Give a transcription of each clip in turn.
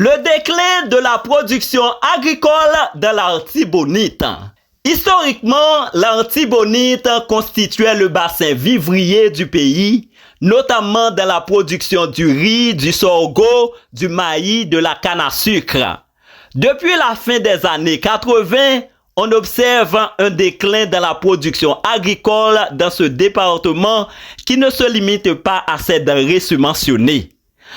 Le déclin de la production agricole dans l'Artibonite. Historiquement, l'Artibonite constituait le bassin vivrier du pays, notamment dans la production du riz, du sorgho, du maïs, de la canne à sucre. Depuis la fin des années 80, on observe un déclin dans la production agricole dans ce département qui ne se limite pas à ces denrées subventionnées.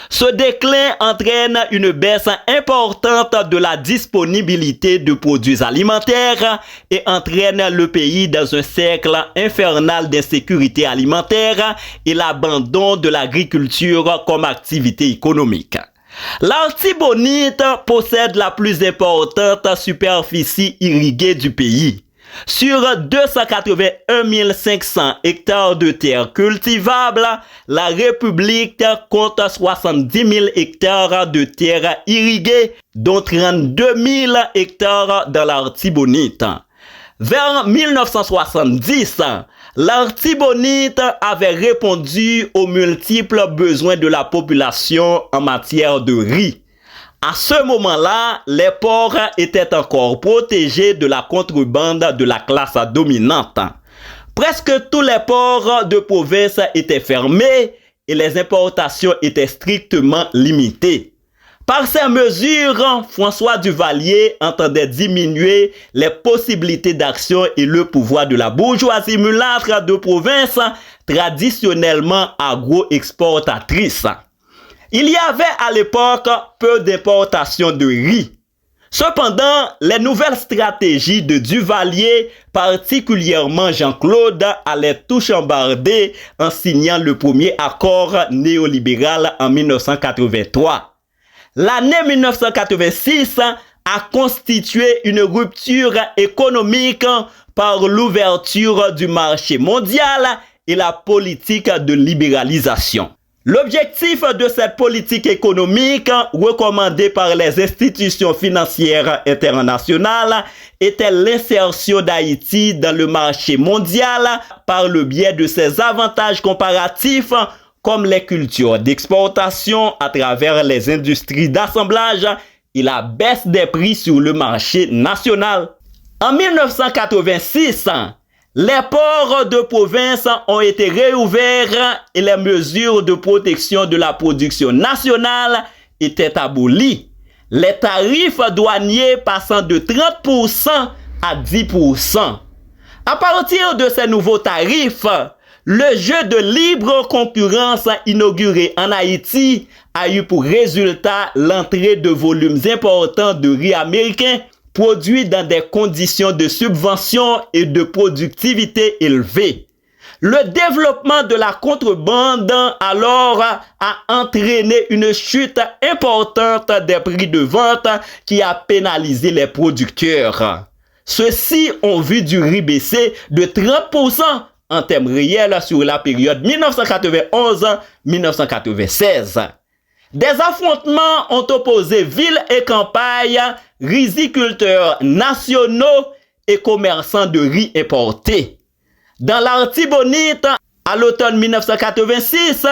Ce déclin entraîne une baisse importante de la disponibilité de produits alimentaires et entraîne le pays dans un cercle infernal d'insécurité alimentaire et l'abandon de l'agriculture comme activité économique. L'Artibonite possède la plus importante superficie irriguée du pays. Sur 281 500 hectares de terres cultivables, la République compte 70 000 hectares de terres irriguées, dont 32 000 hectares dans l'Artibonite. Vers 1970, l'Artibonite avait répondu aux multiples besoins de la population en matière de riz. À ce moment-là, les ports étaient encore protégés de la contrebande de la classe dominante. Presque tous les ports de province étaient fermés et les importations étaient strictement limitées. Par ces mesures, François Duvalier entendait diminuer les possibilités d'action et le pouvoir de la bourgeoisie mulâtre de province, traditionnellement agro-exportatrice. Il y avait à l'époque peu d'importation de riz. Cependant, les nouvelles stratégies de Duvalier, particulièrement Jean-Claude, allaient tout chambarder en signant le premier accord néolibéral en 1983. L'année 1986 a constitué une rupture économique par l'ouverture du marché mondial et la politique de libéralisation. L'objectif de cette politique économique, recommandée par les institutions financières internationales, était l'insertion d'Haïti dans le marché mondial par le biais de ses avantages comparatifs comme les cultures d'exportation à travers les industries d'assemblage et la baisse des prix sur le marché national. En 1986, les ports de province ont été réouverts et les mesures de protection de la production nationale étaient abolies. Les tarifs douaniers passant de 30% à 10%. À partir de ces nouveaux tarifs, le jeu de libre concurrence inauguré en Haïti a eu pour résultat l'entrée de volumes importants de riz américain produits dans des conditions de subvention et de productivité élevées. Le développement de la contrebande alors a entraîné une chute importante des prix de vente qui a pénalisé les producteurs. Ceux-ci ont vu du riz baisser de 30% en termes réels sur la période 1991-1996. Des affrontements ont opposé villes et campagnes, riziculteurs nationaux et commerçants de riz importés. Dans l'Artibonite, à l'automne 1986,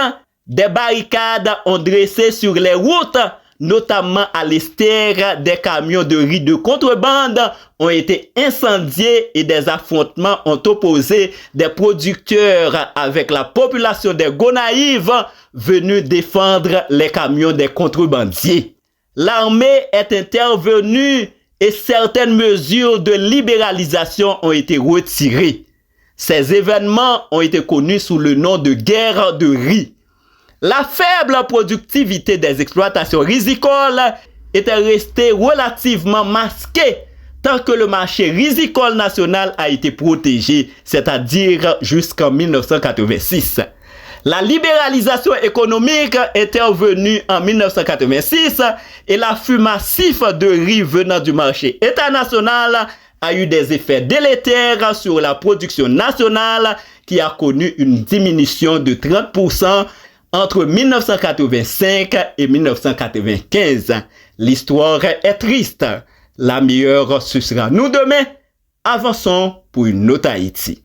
des barricades ont dressé sur les routes, notamment à l'Estère, des camions de riz de contrebande ont été incendiés et des affrontements ont opposé des producteurs avec la population des Gonaïves venus défendre les camions des contrebandiers. L'armée est intervenue et certaines mesures de libéralisation ont été retirées. Ces événements ont été connus sous le nom de guerre de riz. La faible productivité des exploitations rizicoles était restée relativement masquée tant que le marché rizicole national a été protégé, c'est-à-dire jusqu'en 1986. La libéralisation économique est intervenue en 1986 et l'afflux massif de riz venant du marché international a eu des effets délétères sur la production nationale qui a connu une diminution de 30% entre 1985 et 1995. L'histoire est triste. La meilleure, ce sera nous demain. Avançons pour une autre Haïti.